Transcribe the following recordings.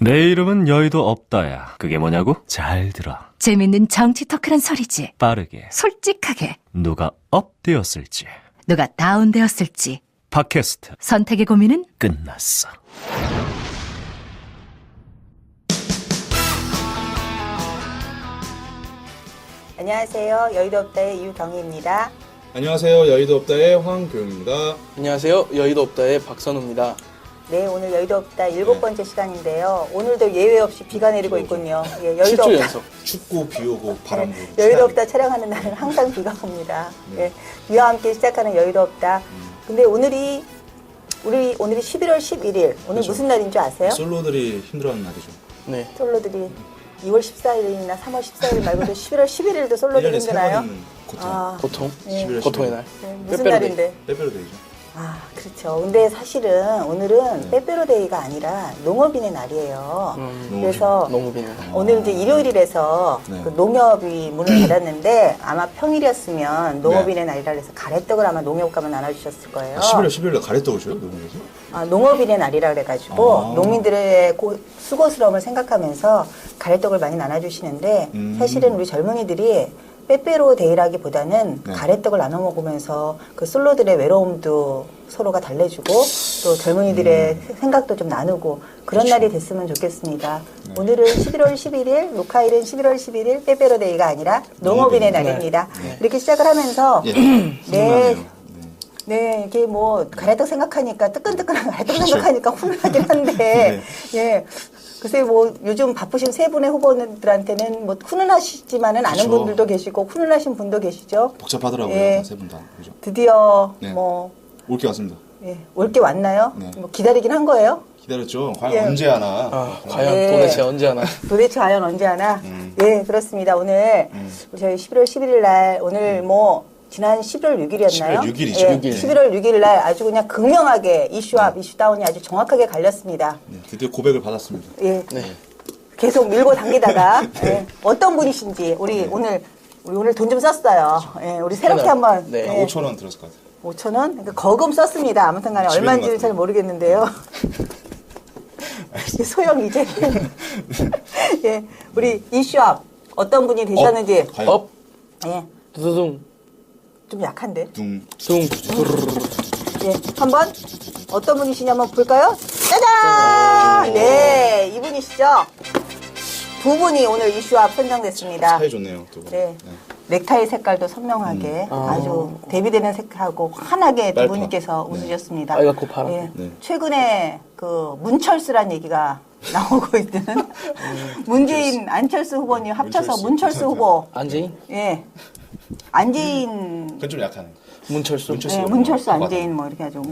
내 이름은 여의도 없다야. 그게 뭐냐고? 잘 들어. 재밌는 정치 토크란 소리지. 빠르게. 솔직하게. 누가 업되었을지. 누가 다운되었을지. 팟캐스트. 선택의 고민은 끝났어. 안녕하세요. 여의도 없다의 이유경희입니다. 안녕하세요. 여의도 없다의 황교영입니다. 안녕하세요. 여의도 없다의 박선우입니다. 네, 오늘 여의도 없다 7번째 시간인데요. 오늘도 예외 없이 비가 내리고 있군요. 예, 여의도 7주 없다. 연속. 춥고 비 오고 바람 불고. 여의도 없다 촬영하는 날은 항상 비가 옵니다. 예, 비와 함께 시작하는 여의도 없다. 근데 오늘이 11월 11일. 오늘 그렇죠. 무슨 날인 줄 아세요? 솔로들이 힘들어하는 날이죠. 네. 솔로들이 2월 14일이나 3월 14일 말고도 11월 11일도 솔로들이 1년에 3번 힘드나요? 있는 고통. 고통? 11월 고통의 11일. 날. 네, 무슨 빼빼로 날인데? 빼빼로 데이죠. 아, 그렇죠. 근데 사실은 오늘은 빼빼로데이가 아니라 농업인의 날이에요. 그래서 너무 비네. 오늘 이제 일요일이라서 네. 그 농협이 문을 닫았는데 아마 평일이었으면 농업인의 날이라 해서 가래떡을 아마 농협 가면 나눠주셨을 거예요. 11월 11일에 가래떡을 줘요? 농구에서? 아, 농업인의 날이라 그래가지고 아. 농민들의 수고스러움을 생각하면서 가래떡을 많이 나눠주시는데 사실은 우리 젊은이들이 빼빼로 데이라기보다는 네. 가래떡을 나눠 먹으면서 그 솔로들의 외로움도 서로가 달래주고 또 젊은이들의 생각도 좀 나누고 그런 그렇죠. 날이 됐으면 좋겠습니다. 오늘은 11월 11일, 녹화일은 11월 11일 빼빼로 데이가 아니라 농업인의 농업인. 날입니다. 이렇게 시작을 하면서 예. 네. 훈훈하네요. 네, 이게 뭐 가래떡 생각하니까 뜨끈뜨끈한 가래떡 그렇죠. 생각하니까 훈훈하긴 한데 예. 글쎄 뭐 요즘 바쁘신 세 분의 후보들한테는 뭐 훈훈하시지만은 않은 그렇죠. 분들도 계시고 훈훈하신 분도 계시죠. 복잡하더라고요. 예. 세 분 다. 그죠? 드디어 네. 뭐 올게 왔습니다. 예, 올 게 왔나요? 네. 뭐 기다리긴 한 거예요. 기다렸죠. 과연 예. 언제 하나. 아, 과연 네. 도대체 언제 하나. 도대체 과연 언제 하나? 예, 그렇습니다. 오늘 저희 11월 11일 날 오늘 뭐 지난 11월 6일이었나요? 11월 6일이죠. 예, 6일. 11월 6일 날 아주 그냥 극명하게 이슈업, 이슈다운이 아주 정확하게 갈렸습니다. 네, 드디어 고백을 받았습니다. 예. 네. 계속 밀고 당기다가 예, 어떤 분이신지 우리 오늘 돈 좀 썼어요. 예, 우리 새롭게 하나. 한번 네. 예, 5,000원 들었을 것 같아요. 5,000원? 그러니까 거금 썼습니다. 아무튼간에 집에 얼마인지는 있는 것 잘 모르겠는데요. 소영 이제 예, 우리 이슈업 어떤 분이 되셨는지 과연 업, 예, 두두둥, 좀 약한데. 둥. 둥, 예, 한번 어떤 분이시냐 한번 볼까요? 짜잔! 네, 이분이시죠. 두 분이 오늘 이슈업 선정됐습니다. 사이 좋네요. 두 분. 네. 넥타이 색깔도 선명하게 아주 대비되는 색하고 환하게 두 빨파. 분께서 네. 웃으셨습니다. 빨갛고 파랗고. 예. 네. 최근에 그 문철수란 얘기가 나오고 있는 문재인 안철수 후보님 합쳐서 문철수 후보. 안재인? 예. 안재인 그건 좀 약하네. 문철수? 문철수. 예, 문철수 안재인 뭐 이렇게 하죠.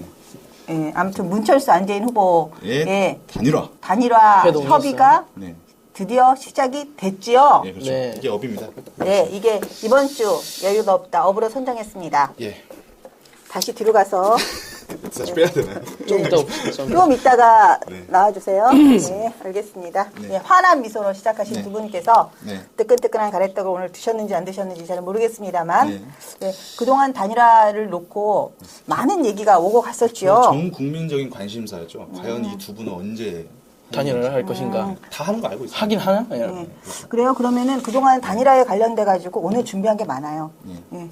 예, 아무튼 문철수 안재인 후보의 예. 단일화. 단일화 회동이었어요. 협의가 네. 드디어 시작이 됐지요. 예, 그렇죠. 네. 이게 업입니다. 네, 이게 이번 주 여유가 없다 업으로 선정했습니다. 예. 다시 뒤로 가서 다시 빼야 되나요? 좀 이따 옵시다. 좀 이따가 네. 나와주세요. 네, 알겠습니다. 네. 예, 환한 미소로 시작하신 네. 두 분께서 네. 뜨끈뜨끈한 가래떡을 오늘 드셨는지 안 드셨는지 잘 모르겠습니다만 네. 네, 그동안 단일화를 놓고 많은 얘기가 오고 갔었지요. 전 국민적인 관심사였죠. 과연 이 두 분은 언제 단일화를 할 것인가. 다 하는 거 알고 있어요. 하긴 하나? 예. 네. 그래요. 그러면은 그동안 단일화에 관련돼 가지고 오늘 준비한 게 많아요. 예.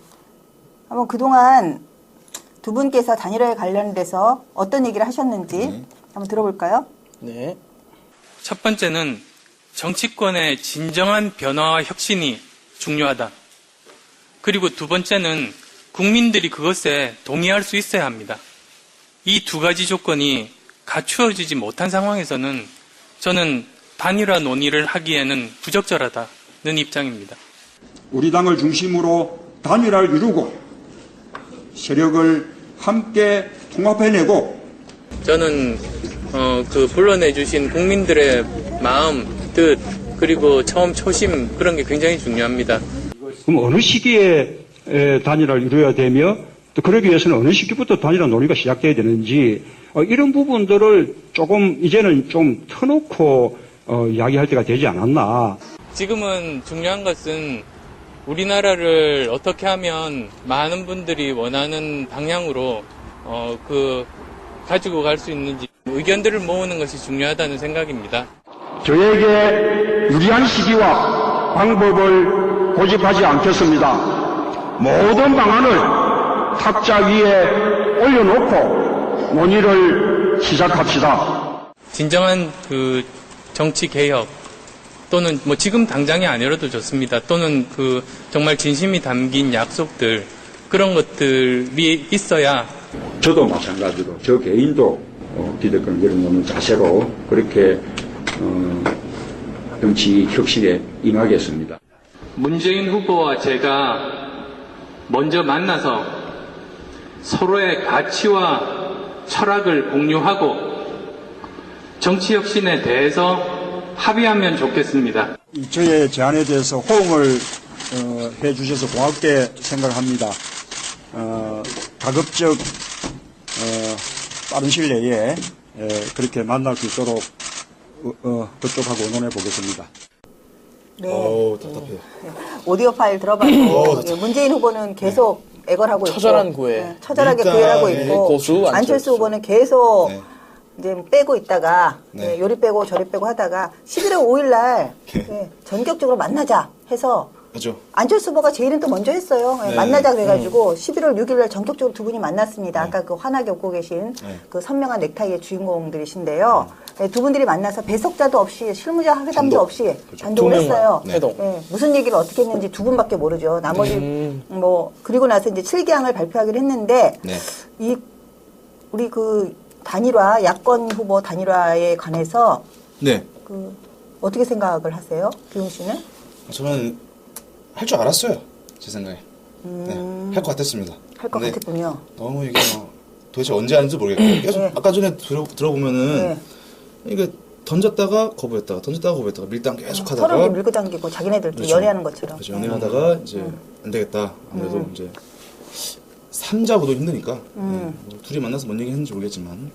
한번 그동안 두 분께서 단일화에 관련돼서 어떤 얘기를 하셨는지 한번 들어볼까요? 네. 첫 번째는 정치권의 진정한 변화와 혁신이 중요하다. 그리고 두 번째는 국민들이 그것에 동의할 수 있어야 합니다. 이 두 가지 조건이 갖추어지지 못한 상황에서는 저는 단일화 논의를 하기에는 부적절하다는 입장입니다. 우리 당을 중심으로 단일화를 이루고 세력을 함께 통합해내고 저는 불러내주신 국민들의 마음, 뜻, 그리고 처음 초심 그런 게 굉장히 중요합니다. 그럼 어느 시기에 단일화를 이루어야 되며 또 그러기 위해서는 어느 시기부터 단일화 논의가 시작돼야 되는지 이런 부분들을 조금 이제는 좀 터놓고 이야기할 때가 되지 않았나. 지금은 중요한 것은 우리나라를 어떻게 하면 많은 분들이 원하는 방향으로 가지고 갈 수 있는지 의견들을 모으는 것이 중요하다는 생각입니다. 저에게 유리한 시기와 방법을 고집하지 않겠습니다. 모든 방안을 탁자 위에 올려놓고 논의를 시작합시다. 진정한 그 정치 개혁 또는 뭐 지금 당장이 아니라도 좋습니다. 또는 그 정말 진심이 담긴 약속들 그런 것들이 있어야 저도 마찬가지로 저 개인도 기득권을 내려놓는 자세로 그렇게 정치 혁신에 임하겠습니다. 문재인 후보와 제가 먼저 만나서 서로의 가치와 철학을 공유하고 정치 혁신에 대해서 합의하면 좋겠습니다. 저의 제안에 대해서 호응을 해주셔서 고맙게 생각합니다. 가급적 빠른 시일 내에 그렇게 만날 수 있도록 그쪽하고 의논해 보겠습니다. 네. 어우, 답답해요. 오디오 파일 들어봐도 예, 문재인 후보는 계속 애걸하고 있고 처절한 구애. 네, 처절하게 일단, 구애하고 예, 있고 고수, 안철수 후보는 계속 네. 이제 빼고 있다가 네. 예, 요리 빼고 저리 빼고 하다가 11월 5일 날 예, 전격적으로 만나자 해서 그죠. 안철수 후보가 제일은 또 먼저 했어요. 예, 네. 만나자 그래가지고 11월 6일 날 전격적으로 두 분이 만났습니다. 아까 그 환하게 웃고 계신 네. 그 선명한 넥타이의 주인공들이신데요. 예, 두 분들이 만나서 배석자도 없이 실무자 회담도 없이 단독을 두 명만. 했어요. 네. 회동. 예, 무슨 얘기를 어떻게 했는지 두 분밖에 모르죠. 나머지 뭐 그리고 나서 이제 7개항을 발표하기로 했는데 네. 이 우리 그 단일화 야권 후보 단일화에 관해서 네. 그 어떻게 생각을 하세요, 기용 씨는? 저는 할 줄 알았어요. 제 생각에. 네. 할 것 같았습니다. 할 것 근데 같았군요. 너무 이게 도대체 언제 하는지 모르겠고 계속 네. 아까 전에 들어보면은 네. 이게 던졌다가 거부했다가 던졌다가 거부했다가 밀당 계속 서로 하다가 이렇게 밀고 당기고 자기네들끼리 그렇죠. 연애하는 것처럼. 그렇죠. 연애하다가 이제 안 되겠다. 아무래도 이제 3자보도 힘드니까 뭐 둘이 만나서 뭔 얘기 했는지 모르겠지만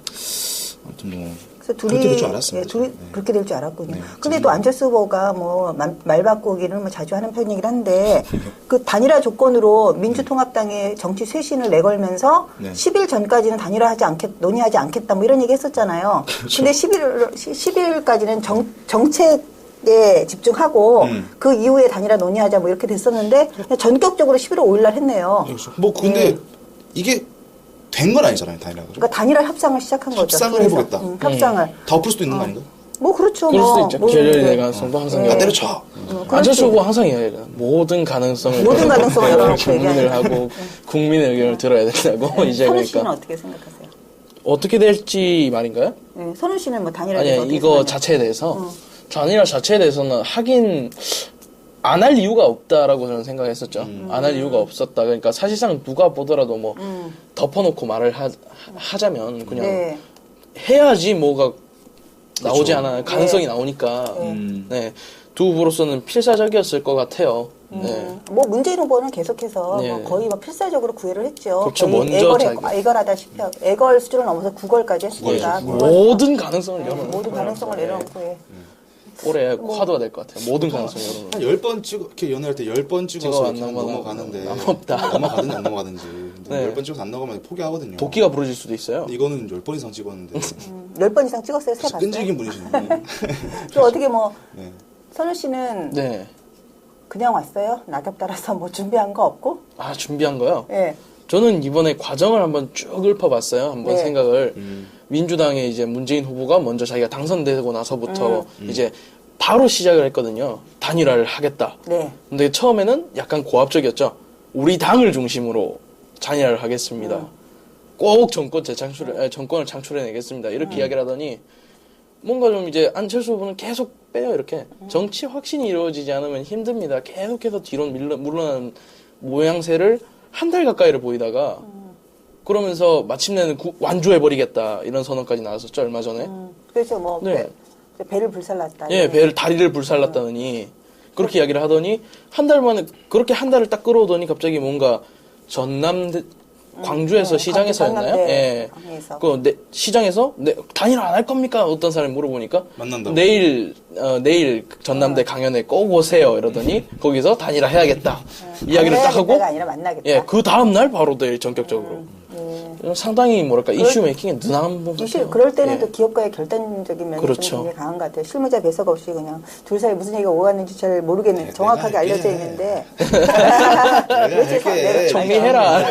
아무튼 뭐 그래서 둘이 그렇게 될 줄 알았습니다. 예, 둘이 저는. 네. 그렇게 될 줄 알았군요. 네, 근데 저는- 또 안철수 후보가 뭐 말 바꾸기를 뭐 자주 하는 편이긴 한데 그 단일화 조건으로 민주통합당의 정치 쇄신을 내걸면서 네. 10일 전까지는 단일화하지 논의하지 않겠다 뭐 이런 얘기 했었잖아요. 그렇죠. 근데 10일까지는 정책에 집중하고 그 이후에 단일화 논의하자 뭐 이렇게 됐었는데 그냥 전격적으로 11월 5일 날 했네요. 그렇죠. 뭐 근데 이게 된 건 아니잖아요, 단일화가. 그러니까 단일화 협상을 시작한 거죠. 협상을 그래서. 해보겠다. 협상을. 다 엎을 수도 있는 거 아닌가? 뭐 그렇죠. 그럴 뭐. 수도 있죠. 뭐 결렬이 네. 될 가능성도 항상 네. 다 열어요. 때려쳐. 안철수 후보 항상 이야기해요. 모든 가능성을 모든 가능성을 열어놓고 국민을 얘기하는 하고 국민의 의견을 들어야 된다고 이제 선우 씨는 그러니까 어떻게 생각하세요? 어떻게 될지 말인가요? 네, 선우 씨는 뭐 단일화에 아니 대해서 어떻게 이거 생각하냐고. 자체에 대해서 단일화 자체에 대해서는 하긴 안 할 이유가 없다라고 저는 생각했었죠. 안 할 이유가 없었다. 그러니까 사실상 누가 보더라도 뭐 덮어놓고 말을 하자면 그냥 네. 해야지 뭐가 나오지 그렇죠. 않아요. 가능성이 나오니까. 음. 네. 두 후보로서는 필사적이었을 것 같아요. 네. 뭐 문재인 후보는 계속해서 네. 뭐 거의 뭐 필사적으로 구애를 했죠. 그렇죠. 거의 먼저 자기- 애걸하다시피 하고 애걸 수준을 넘어서 구걸까지 했으니까 모든 가능성을 열어놓고 모든 가능성을 내려놓고 해. 올해 화두가 될 것 같아요. 모든 가능성을 열어놓고. 한 10번 이렇게 연애할 때 10번 찍어서 찍어 안 이렇게 넘어가는데 넘어갔다. 넘어가든지 안 넘어가든지 근데 네. 10번 찍어서 안 넘어가면 포기하거든요. 도끼가 부러질 수도 있어요. 근데 이거는 10번 이상 찍었는데 10번 이상 찍었어요. 세봤어요. 끈질긴 분이시네. 또 어떻게 뭐 네. 선우 씨는 네. 그냥 왔어요? 낙엽 따라서 뭐 준비한 거 없고? 아, 준비한 거요? 예. 저는 이번에 과정을 한번 쭉 읊어봤어요. 한번 네. 생각을. 민주당의 이제 문재인 후보가 먼저 자기가 당선되고 나서부터 이제 바로 시작을 했거든요. 단일화를 하겠다. 네. 근데 처음에는 약간 고압적이었죠. 우리 당을 중심으로 단일화를 하겠습니다. 꼭 정권을 창출해내겠습니다. 이렇게 이야기를 하더니 뭔가 좀 이제 안철수 후보는 계속 빼요. 이렇게 정치 확신이 이루어지지 않으면 힘듭니다. 계속해서 뒤로 물러나는 모양새를 한 달 가까이를 보이다가 그러면서 마침내는 완주해버리겠다 이런 선언까지 나왔었죠. 얼마 전에. 그래서 뭐 네. 배를 불살랐다. 예, 다리를 불살랐다더니 그렇게 이야기를 하더니 한 달 만에 그렇게 한 달을 딱 끌어오더니 갑자기 뭔가 광주에서 시장에서였나요? 강남대 예. 강에서. 시장에서 단일화 안 할 겁니까? 어떤 사람이 물어보니까 만난다고. 내일 전남대 강연에 꼭 오세요 이러더니 거기서 단일화 해야겠다 이야기를 딱 하고 해야겠다가 아니라 만나겠다. 예, 그 다음 날 바로 내일 전격적으로 상당히 뭐랄까 이슈 메이킹에 능한 분 같아요. 그럴 때는 예. 또 기업가의 결단적인 면이 그렇죠. 좀 굉장히 강한 것 같아요. 실무자 배석 없이 그냥 둘 사이 무슨 얘기가 오갔는지 잘 모르겠는데 정확하게 알려져 있는데 정리해라.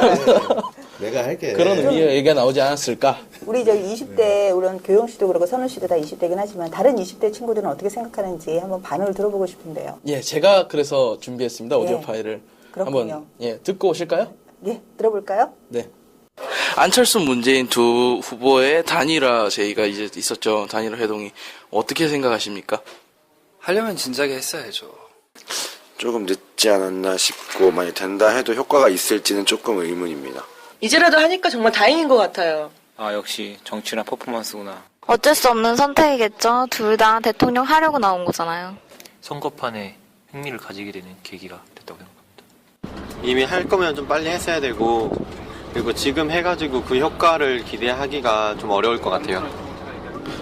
내가 할게. 그런 의미의 얘기가 나오지 않았을까? 우리 저기 20대 우리 교영 씨도 그렇고 선우 씨도 다 20대긴 하지만 다른 20대 친구들은 어떻게 생각하는지 한번 반응을 들어보고 싶은데요. 예, 제가 그래서 준비했습니다. 오디오 예. 파일을 그렇군요. 한번 듣고 오실까요? 예, 들어볼까요? 네. 안철수, 문재인 두 후보의 단일화 제의가 이제 있었죠. 단일화 회동이 어떻게 생각하십니까? 하려면 진작에 했어야죠. 조금 늦지 않았나 싶고 만약 된다 해도 효과가 있을지는 조금 의문입니다. 이제라도 하니까 정말 다행인 것 같아요. 아, 역시 정치나 퍼포먼스구나. 어쩔 수 없는 선택이겠죠. 둘 다 대통령 하려고 나온 거잖아요. 선거판에 흥미를 가지게 되는 계기가 됐다고 생각합니다. 이미 할 거면 좀 빨리 했어야 되고 그리고 지금 해가지고 그 효과를 기대하기가 좀 어려울 것 같아요.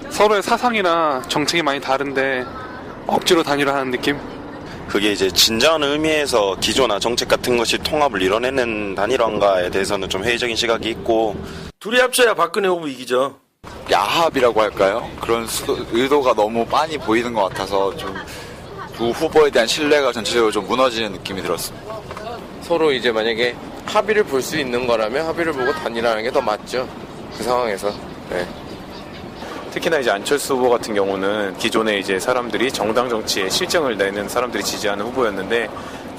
서로의 사상이나 정책이 많이 다른데 억지로 단일화하는 느낌? 그게 이제 진정한 의미에서 기조나 정책 같은 것이 통합을 이뤄내는 단일화인가에 대해서는 좀 회의적인 시각이 있고 둘이 합쳐야 박근혜 후보 이기죠. 야합이라고 할까요? 그런 의도가 너무 빤히 보이는 것 같아서 좀 두 후보에 대한 신뢰가 전체적으로 좀 무너지는 느낌이 들었습니다. 서로 이제 만약에 합의를 볼 수 있는 거라면 합의를 보고 단일화하는 게 더 맞죠. 그 상황에서. 네. 특히나 이제 안철수 후보 같은 경우는 기존에 이제 사람들이 정당 정치에 실정을 내는 사람들이 지지하는 후보였는데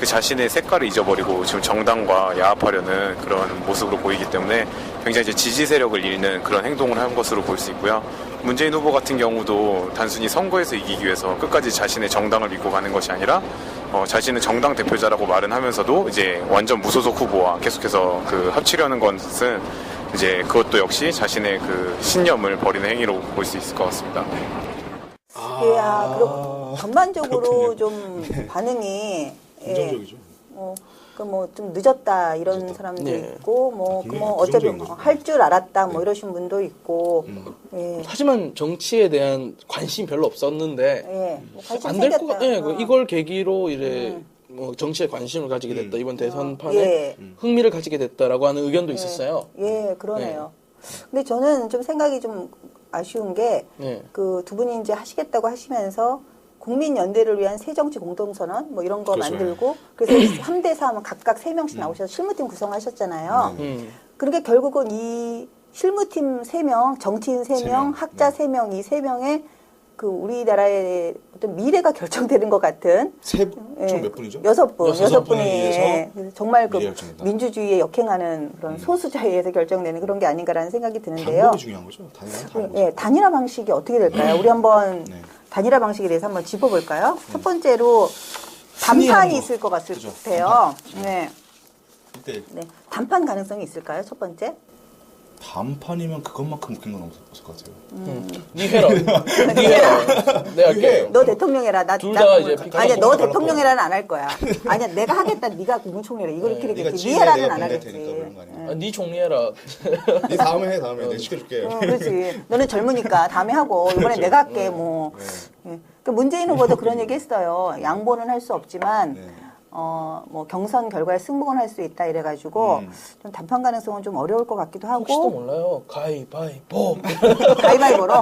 그 자신의 색깔을 잊어버리고 지금 정당과 야합하려는 그런 모습으로 보이기 때문에 굉장히 이제 지지 세력을 잃는 그런 행동을 한 것으로 볼 수 있고요. 문재인 후보 같은 경우도 단순히 선거에서 이기기 위해서 끝까지 자신의 정당을 믿고 가는 것이 아니라 자신은 정당 대표자라고 말은 하면서도 이제 완전 무소속 후보와 계속해서 그 합치려는 것은 이제 그것도 역시 자신의 그 신념을 버리는 행위로 볼 수 있을 것 같습니다. 그리고 전반적으로 좀 반응이 긍정적이죠. 좀 늦었다 이런 사람도 있고 어차피 할 줄 알았다 이러신 분도 있고. 하지만 정치에 대한 관심이 별로 없었는데 관심 안 될 것 생겼다. 같아요. 이걸 계기로 이제 정치에 관심을 가지게 됐다. 이번 대선판에 흥미를 가지게 됐다라고 하는 의견도 있었어요. 그러네요. 근데 저는 좀 생각이 좀 아쉬운 게 그 두 분이 이제 하시겠다고 하시면서 국민연대를 위한 새정치 공동선언 이런 거 그렇죠. 만들고 그래서 3대 3 각각 3명씩 나오셔서 실무팀 구성하셨잖아요. 그러니까 결국은 이 실무팀 3명, 정치인 3명, 학자 3명, 이 3명의 그 우리나라의 어떤 미래가 결정되는 것 같은 총 몇 분이죠? 6분이 정말 그 미래결정이다. 민주주의에 역행하는 그런 소수자에 의해서 결정되는 그런 게 아닌가라는 생각이 드는데요. 방법이 중요한 거죠. 단일화 방식이 어떻게 될까요? 우리 한번 단일화 방식에 대해서 한번 짚어볼까요? 첫 번째로 단판이 있을 것 같아요. 단판 가능성이 있을까요? 첫 번째. 단판이면 그것만큼 웃긴 건 없을 것 같아요. 니 해라. 내가 할게. 너 대통령 해라. 둘 다 이제 아니야, 너 대통령 해라는 안 할 거야. 아니야, 내가 하겠다. 네가 국무총리 해라. 이걸 이렇게 되겠지. 니 해라는 안 하겠지. 니 총리해라. 니 다음에 해, 다음에. 내가 시켜줄게. 그렇지. 너는 젊으니까 다음에 하고 이번에 내가 할게. 그 문재인 후보도 그런 얘기 했어요. 양보는 할 수 없지만 경선 결과에 승복은 할 수 있다 이래가지고 좀 단판 가능성은 좀 어려울 것 같기도 하고. 혹시도 몰라요. 가위바위보. 가위바위보로?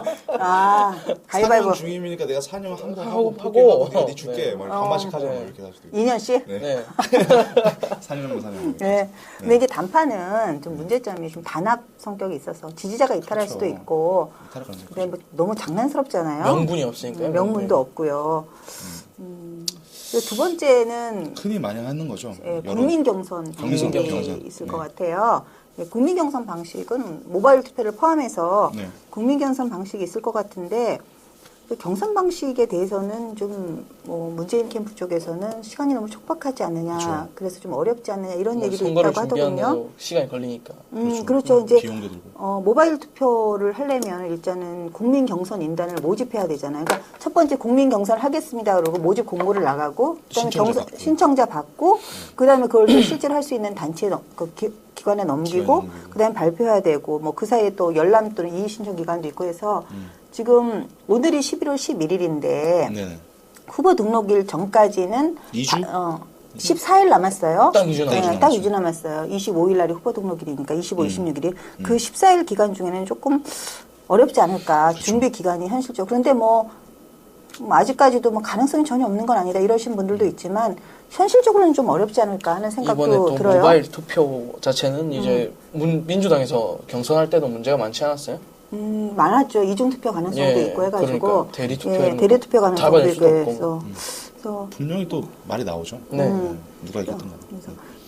가위바위보. 4년 중임이니까 내가 4년 한번 하고 내가 니 줄게. 반반씩 하자. 이렇게 할 수도 있고. 2년씩? 네. 4년은 4년. 네. 근데 이제 단판은 좀 문제점이 좀 단합 성격이 있어서 지지자가 이탈할 수도 있고. 근데 너무 장난스럽잖아요. 명분이 없으니까요. 명분도 없고요. 두 번째는 흔히 많이 하는 거죠. 국민 경선 방식이 있을 것 같아요. 국민 경선 방식은 모바일 투표를 포함해서 국민 경선 방식이 있을 것 같은데 그 경선 방식에 대해서는 좀 문재인 캠프 쪽에서는 시간이 너무 촉박하지 않느냐, 그래서 좀 어렵지 않느냐 이런 얘기도 있다고 하더군요. 시간이 걸리니까. 그렇죠. 이제 비용도 들고. 모바일 투표를 하려면 일단은 국민 경선 인단을 모집해야 되잖아요. 그러니까 첫 번째 국민 경선을 하겠습니다. 그러고 모집 공고를 나가고 그다음에 신청자 받고 그다음에 그걸 실제로 할 수 있는 단체에 기관에 넘기고 그다음에 발표해야 되고 그 사이에 또 열람 또는 이의 신청 기간도 있고 해서 지금 오늘이 11월 11일인데 후보 등록일 전까지는 2주? 14일 남았어요. 딱 2주 남았죠. 딱 2주 남았어요. 25일 날이 후보 등록일이니까 25, 26일이. 그 14일 기간 중에는 조금 어렵지 않을까. 준비 기간이 현실적으로. 그런데 뭐 아직까지도 뭐 가능성이 전혀 없는 건 아니다 이러신 분들도 있지만 현실적으로는 좀 어렵지 않을까 하는 생각도 이번에 또 들어요. 모바일 투표 자체는 이제 민주당에서 경선할 때도 문제가 많지 않았어요? 많았죠. 이중투표 가능성도 있고 해가지고. 그러니까 대리투표 대리투표 가능성도 잡아낼 수도 있고 없고. 그래서 분명히 또 말이 나오죠. 네. 누가 이겼던 가.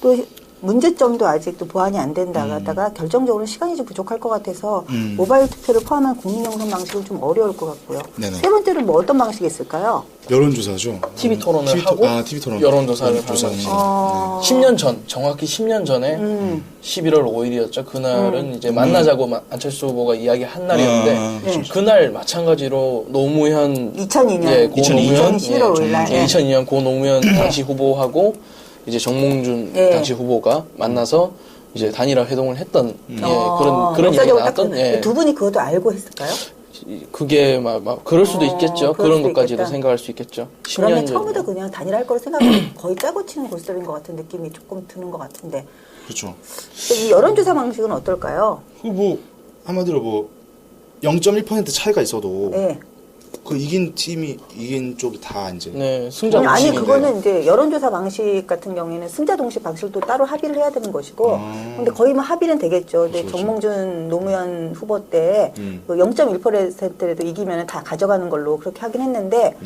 또 문제점도 아직도 보완이 안 된다가 결정적으로 시간이 좀 부족할 것 같아서 모바일 투표를 포함한 국민영상 방식은 좀 어려울 것 같고요. 네네. 세 번째는 뭐 어떤 방식이 있을까요? 여론조사죠. TV 토론을 하고 TV 토론. 여론조사를 하는 조사는. 방식. 10년 전, 정확히 10년 전에 11월 5일이었죠. 그날은 이제 만나자고 안철수 후보가 이야기한 날이었는데 그날 마찬가지로 노무현 2002년 11월 5일 날 2002년 고 노무현 당시 후보하고 이제 정몽준 당시 후보가 만나서 이제 단일화 회동을 했던 그런 얘기가 나왔던 두 분이 그것도 알고 했을까요? 그게 막 그럴 수도 있겠죠. 그런 것까지도 생각할 수 있겠죠. 그러면 처음부터 그냥 단일화할 거로 생각하면 거의 짜고 치는 골섭인 것 같은 느낌이 조금 드는 것 같은데. 그렇죠. 이 여론조사 방식은 어떨까요? 뭐 한마디로 뭐 0.1% 차이가 있어도 그 이긴 쪽이 다 이제 승자 동식. 아니 그거는 이제 여론조사 방식 같은 경우에는 승자 동식 방식도 따로 합의를 해야 되는 것이고 근데 거의 뭐 합의는 되겠죠. 근데 정몽준 노무현 후보 때 0.1%라도 이기면 다 가져가는 걸로 그렇게 하긴 했는데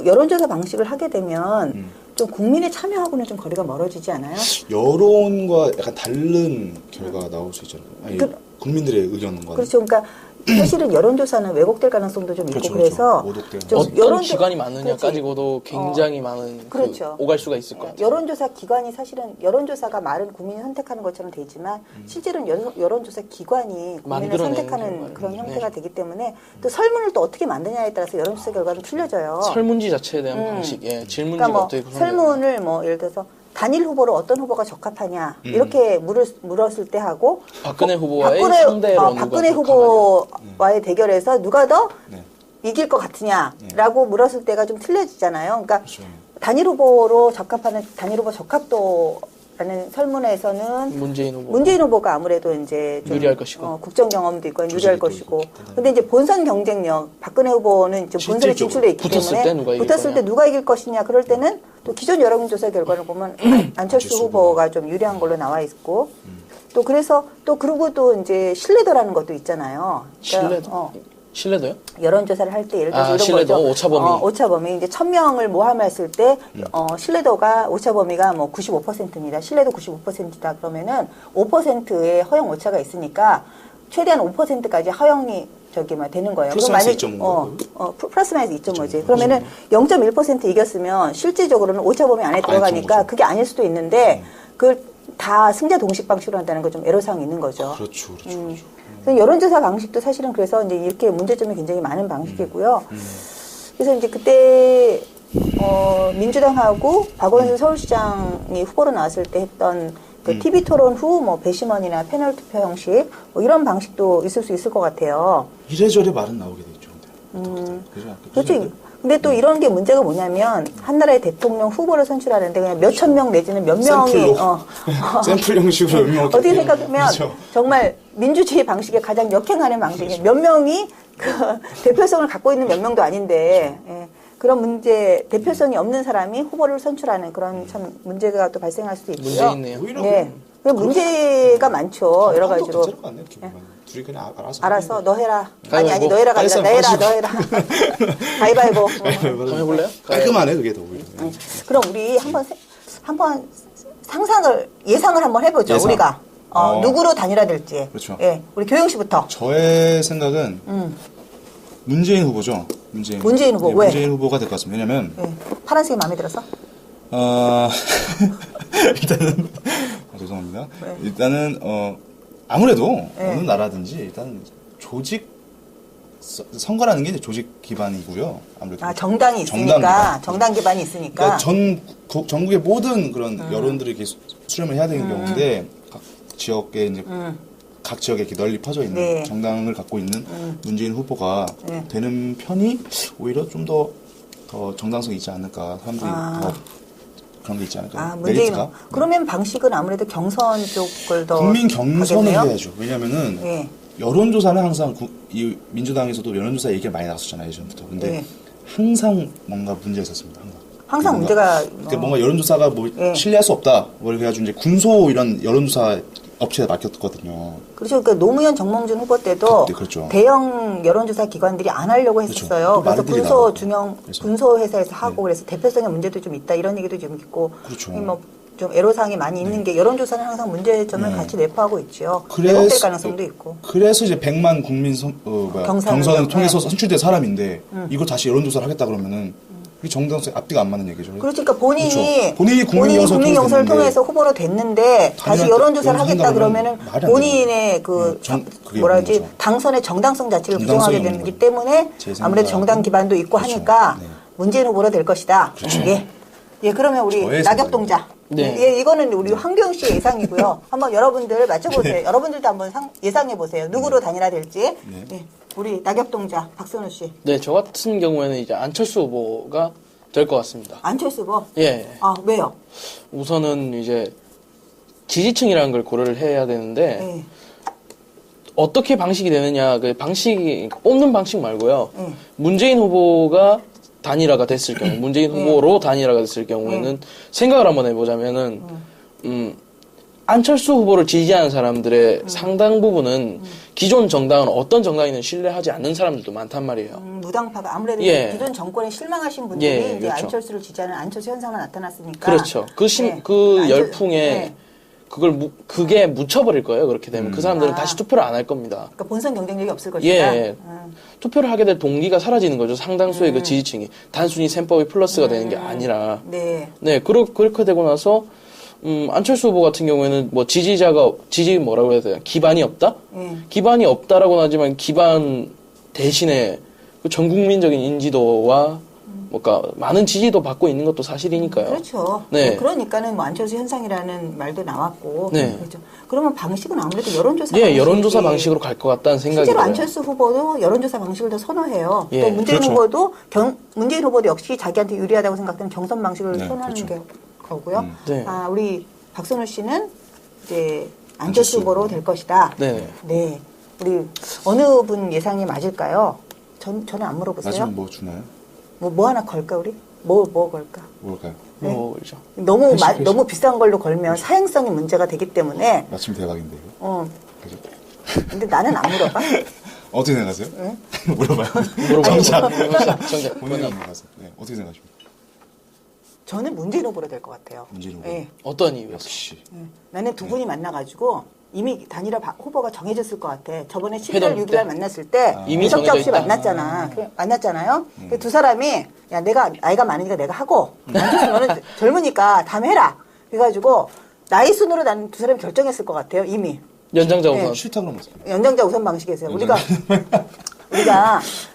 여론조사 방식을 하게 되면 좀 국민의 참여하고는 좀 거리가 멀어지지 않아요? 여론과 약간 다른 결과가 나올 수 있잖아요. 아니, 국민들의 의견과. 그렇죠. 그러니까 사실은 여론조사는 왜곡될 가능성도 좀 있고 그래서 좀 어떤 기관이 많느냐까지고도 굉장히 많은 오갈 수가 있을 것 같아요. 여론조사 기관이 사실은 여론조사가 말은 국민이 선택하는 것처럼 되지만 실제로는 여론조사 기관이 국민을 선택하는 그런 형태가 되기 때문에 또 설문을 또 어떻게 만드냐에 따라서 여론조사 결과는 틀려져요. 설문지 자체에 대한 방식, 질문지가 그러니까 뭐 어떻게 설문을 뭐 예를 들어서 단일 후보로 어떤 후보가 적합하냐 이렇게 물었을 때 하고 박근혜 후보와의 상대로 박근혜 후보와의 대결에서 누가 더 이길 것 같으냐라고 물었을 때가 좀 틀려지잖아요. 그러니까 단일 후보로 적합하는 단일 후보 적합도라는 설문에서는 문재인 후보가 아무래도 이제 좀 유리할 것이고 국정 경험도 있고 유리할 것이고 근데 이제 본선 경쟁력 박근혜 후보는 좀 본선에 진출돼 있기 때문에 붙었을 때 누가 이길 것이냐 그럴 때는 또 기존 여론조사 결과를 보면 안철수 후보가 좀 유리한 걸로 나와 있고 또 그래서 또 그리고 또 이제 신뢰도라는 것도 있잖아요. 그러니까 신뢰도요? 여론조사를 할 때 예를 들어서 이런 신뢰도, 거죠. 오차범위. 오차범위. 이제 1000명을 모함했을 때 신뢰도가 오차범위가 뭐 95%입니다. 신뢰도 95%다 그러면은 5%의 허용 오차가 있으니까 최대한 5%까지 허용이 되는 거예요. 플러스 마이너스 2.5. 플러스 마이너스 2.5지. 그러면은 0.1% 이겼으면 실질적으로는 오차범위 안에 들어가니까 그게 아닐 수도 있는데 그걸 다 승자 동식 방식으로 한다는 건 좀 애로사항이 있는 거죠. 그렇죠. 그래서 여론조사 방식도 사실은 그래서 이제 이렇게 문제점이 굉장히 많은 방식이고요. 그래서 이제 그때 민주당하고 박원순 서울시장이 후보로 나왔을 때 했던 그 TV 토론 후 뭐 배심원이나 패널 투표 형식 뭐 이런 방식도 있을 수 있을 것 같아요. 이래저래 말은 나오게 되죠. 그렇죠. 근데 또 이런 게 문제가 뭐냐면 한 나라의 대통령 후보를 선출하는데 그냥 몇천 명 내지는 몇 명이 샘플 형식으로 몇 명 어떻게 생각하면 그렇죠. 정말 민주주의 방식에 가장 역행하는 방식이 몇 명이 그 대표성을 갖고 있는 몇 명도 아닌데 그런 문제 대표성이 없는 사람이 후보를 선출하는 그런 참 문제가 또 발생할 수도 있고요. 문제 있네요. 네. 문제가 많죠. 여러 가지로. 둘이 그냥 알아서 너 해라. 아니 너 해라가 아니라 너 해라. 가위바위보. 한번 해볼래요? 깔끔하네 그게 더 오히려. 그럼 우리 한번 예상을 한번 해보죠. 우리가 누구로 단일화될지. 그렇죠. 예, 우리 교영 씨부터. 저의 생각은 문재인 후보죠. 문재인 후보 왜? 문재인 후보가 될 것 같습니다. 왜냐면 파란색이 마음에 들어서? 일단은 죄송합니다. 네. 일단은 아무래도 어느 나라든지 일단 조직 선거라는 게 조직 기반이고요. 아무래도 정당이 있으니까 정당 기반이 있으니까 그러니까 전국의 모든 그런 여론들이 이렇게 수렴을 해야 되는 경우인데 각 지역에 이제 각 지역에 이렇게 널리 퍼져 있는 정당을 갖고 있는 문재인 후보가 되는 편이 오히려 좀 더 정당성이 있지 않을까 사람들이 더 그런 게 있지 않을까요? 아, 문재인 메리트가? 그러면 방식은 아무래도 경선 쪽을 더 국민 경선을 가겠네요? 해야죠. 왜냐면은 예. 여론조사는 항상 이 민주당에서도 여론조사 얘기가 많이 나왔었잖아요, 예전부터. 근데 예. 항상 뭔가 문제가 있었습니다. 항상 문제가 그러니까 뭔가 여론조사가 뭐 신뢰할 수 없다. 뭐 그래가지고 이제 군소 이런 여론조사 업체에 맡겼거든요. 그렇죠. 그러니까 노무현 정몽준 후보 때도 그렇죠. 대형 여론조사 기관들이 안 하려고 했었어요. 그렇죠. 그래서 군소 중형 군소 회사에서 하고 그래서 대표성의 문제도 좀 있다 이런 얘기도 좀 있고 그렇죠. 좀 애로사항이 많이 있는 게 여론조사는 항상 문제점을 같이 내포하고 있죠. 왜곡될 가능성도 있고. 그래서 이제 100만 국민 경선을 통해서 선출된 사람인데 이거 다시 여론조사를 하겠다 그러면은 이 정당성 앞뒤가 안 맞는 얘기죠. 그러니까 본인이 그렇죠. 본인이 국민 경선을 통해서 후보로 됐는데 다시 여론조사를 하겠다 그러면은 본인의 뭐라지 당선의 정당성 자체를 부정하게 되기 때문에 아무래도 정당 기반도 있고 그렇죠. 하니까 문재인 후보로 될 것이다. 그렇죠. 예, 그러면 우리 낙엽동자. 네. 예, 이거는 우리 황교영 씨의 예상이고요. 한번 여러분들 맞춰보세요. 여러분들도 한번 예상해보세요. 누구로 단일화될지. 예, 우리 낙엽동자 박선우 씨. 네, 저 같은 경우에는 이제 안철수 후보가 될 것 같습니다. 안철수 후보? 예. 아, 왜요? 우선은 이제 지지층이라는 걸 고려를 해야 되는데 어떻게 방식이 되느냐, 그 방식이 뽑는 방식 말고요. 문재인 후보가 단일화가 됐을 경우, 문재인 후보로 단일화가 됐을 경우에는 생각을 한번 해보자면은, 안철수 후보를 지지하는 사람들의 상당 부분은 기존 정당은 어떤 정당이든 신뢰하지 않는 사람들도 많단 말이에요. 무당파가 아무래도 예. 기존 정권에 실망하신 분들이 예, 이제 그렇죠. 안철수를 지지하는 안철수 현상이 나타났으니까. 그렇죠. 그 열풍에 그게 묻혀버릴 거예요. 그렇게 되면 그 사람들은 다시 투표를 안 할 겁니다. 그러니까 본선 경쟁력이 없을 것이다. 예. 투표를 하게 될 동기가 사라지는 거죠. 상당수의 그 지지층이 단순히 셈법이 플러스가 되는 게 아니라. 네. 네. 그렇게 되고 나서 안철수 후보 같은 경우에는 뭐 뭐라고 해야 되나 기반이 없다? 기반이 없다라고는 하지만 기반 대신에 그 전 국민적인 인지도와 뭔가 많은 지지도 받고 있는 것도 사실이니까요. 그렇죠. 네. 그러니까는 뭐 안철수 현상이라는 말도 나왔고. 네. 그렇죠. 그러면 방식은 아무래도 여론조사. 예, 여론조사 방식으로 갈 것 같다는 생각이 실제로 들어요. 안철수 후보도 여론조사 방식을 더 선호해요. 예, 또 문재인 그렇죠. 후보도 문재인 후보도 역시 자기한테 유리하다고 생각되는 경선 방식을 네, 선호하는 그렇죠. 거고요. 네. 아, 우리 박선우 씨는 이제 안철수 후보로 될 것이다. 네. 네. 우리 어느 분 예상이 맞을까요? 저는 안 물어보세요. 마지막 뭐 주나요? 뭐 하나 걸까 우리? 뭐 걸까? 뭘까요? 네. 뭐죠? 너무 비싼 걸로 걸면 사행성이 문제가 되기 때문에. 마침 대박인데 이거. 그죠? 근데 나는 안 물어봐. 어떻게 생각하세요? 네? 물어봐요. 정작. 본인이 한번 가서. 네, 어떻게 생각하십니까? 저는 문재인 후보로 될 것 같아요. 문재인 후보. 네. 어떤 이유에서? 역시. 나는 두 분이 만나가지고 이미 단일화 후보가 정해졌을 것 같아. 저번에 11월 회동 6일 때? 날 만났을 때 이미 이석자 정해져 없이 있다. 만났잖아. 만났잖아요. 그 두 사람이 야 내가 나이가 많으니까 내가 하고 안철수 너는 젊으니까 다음에 해라. 그래가지고 나이 순으로 나는 두 사람이 결정했을 것 같아요. 이미. 연장자 우선. 싫다 그러면 연장자 우선 방식에서요. 우리가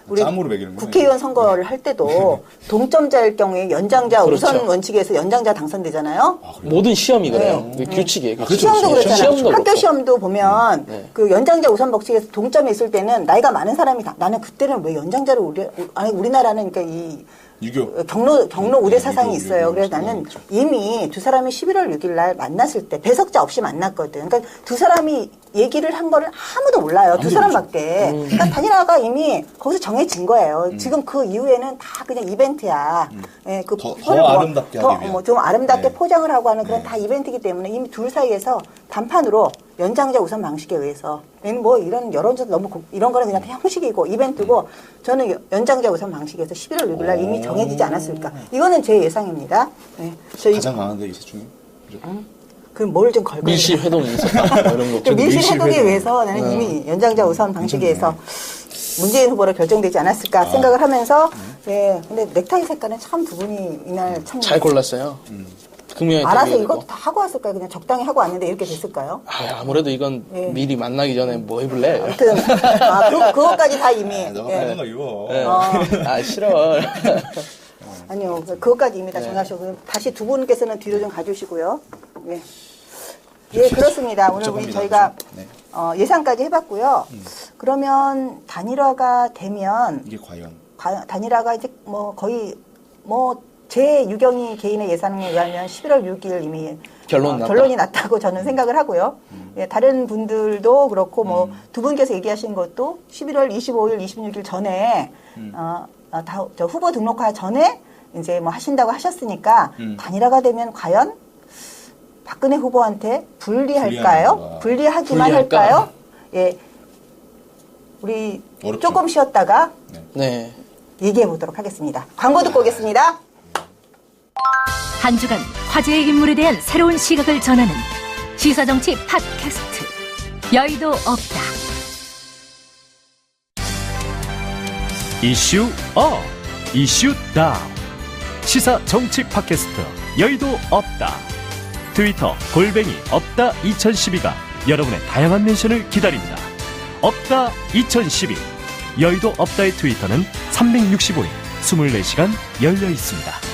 우리 짬으로 매기는 거예요. 국회의원 선거를 할 때도 동점자일 경우에 연장자 그렇죠. 우선 원칙에서 연장자 당선되잖아요. 모든 시험이 그래요. 그 규칙이에요. 그렇죠. 시험도 그렇잖아요. 시험도 학교 그렇고. 시험도 보면 그 연장자 우선 법칙에서 동점에 있을 때는 나이가 많은 사람이 나는 그때는 왜 연장자를 우리나라는 그러니까 이 유교. 경로 우대 사상이 유교, 있어요. 유교, 그래서 나는 이미 두 사람이 11월 6일 날 만났을 때 배석자 없이 만났거든. 그러니까 두 사람이 얘기를 한 거를 아무도 몰라요. 두 사람밖에. 그러니까 단일화가 이미 거기서 정해진 거예요. 지금 그 이후에는 다 그냥 이벤트야. 예, 그 더 아름답게 하기 위한. 좀 아름답게 포장을 하고 하는 그런 다 이벤트이기 때문에 이미 둘 사이에서 단판으로 연장자 우선 방식에 의해서 뭐 이런 여론조사 너무 이런 거는 그냥 형식이고 이벤트고 저는 연장자 우선 방식에서 11월 6일 날 이미 정해지지 않았을까. 이거는 제 예상입니다. 네. 가장 강한데 이 셋 중에? 그럼 뭘 좀 걸고 밀실 회동이 있었다. 이런 거. 밀실 회동에 의해서 나는 이미 연장자 우선 방식에서 문재인 후보로 결정되지 않았을까 생각을 하면서 예. 근데 넥타이 색깔은 참 두 분이 이날 참 잘 골랐어요. 금요일 알아서 이거 다 하고 왔을까요? 그냥 적당히 하고 왔는데 이렇게 됐을까요? 아무래도 이건 미리 만나기 전에 뭐 해볼래? 아무튼 그것까지 다 이미. 너가 하는 거 이거. 싫어. 아니요, 그것까지 이미 다 정하시고 다시 두 분께서는 뒤로 좀 가주시고요. 예, 예 그렇습니다. 오늘 우리 저희가 예상까지 해봤고요. 그러면 단일화가 되면 이게 과연 단일화가 이제 뭐 거의 뭐 제 유경희 개인의 예상에 의하면 11월 6일 이미 결론이 났다고 저는 생각을 하고요. 예, 다른 분들도 그렇고 뭐 두 분께서 얘기하신 것도 11월 25일, 26일 전에 저 후보 등록하기 전에 이제 뭐 하신다고 하셨으니까 단일화가 되면 과연 박근혜 후보한테 불리할까요? 불리하기만 할까요? 예, 우리 어렵죠. 조금 쉬었다가 네. 얘기해 보도록 하겠습니다. 광고 듣고 오겠습니다. 한 주간 화제의 인물에 대한 새로운 시각을 전하는 시사정치 팟캐스트 여의도 없다. 이슈 업, 이슈 다운. 시사 정치 팟캐스트 여의도 없다. 트위터 @없다 2012가 여러분의 다양한 멘션을 기다립니다. 없다 2012. 여의도 없다의 트위터는 365일 24시간 열려 있습니다.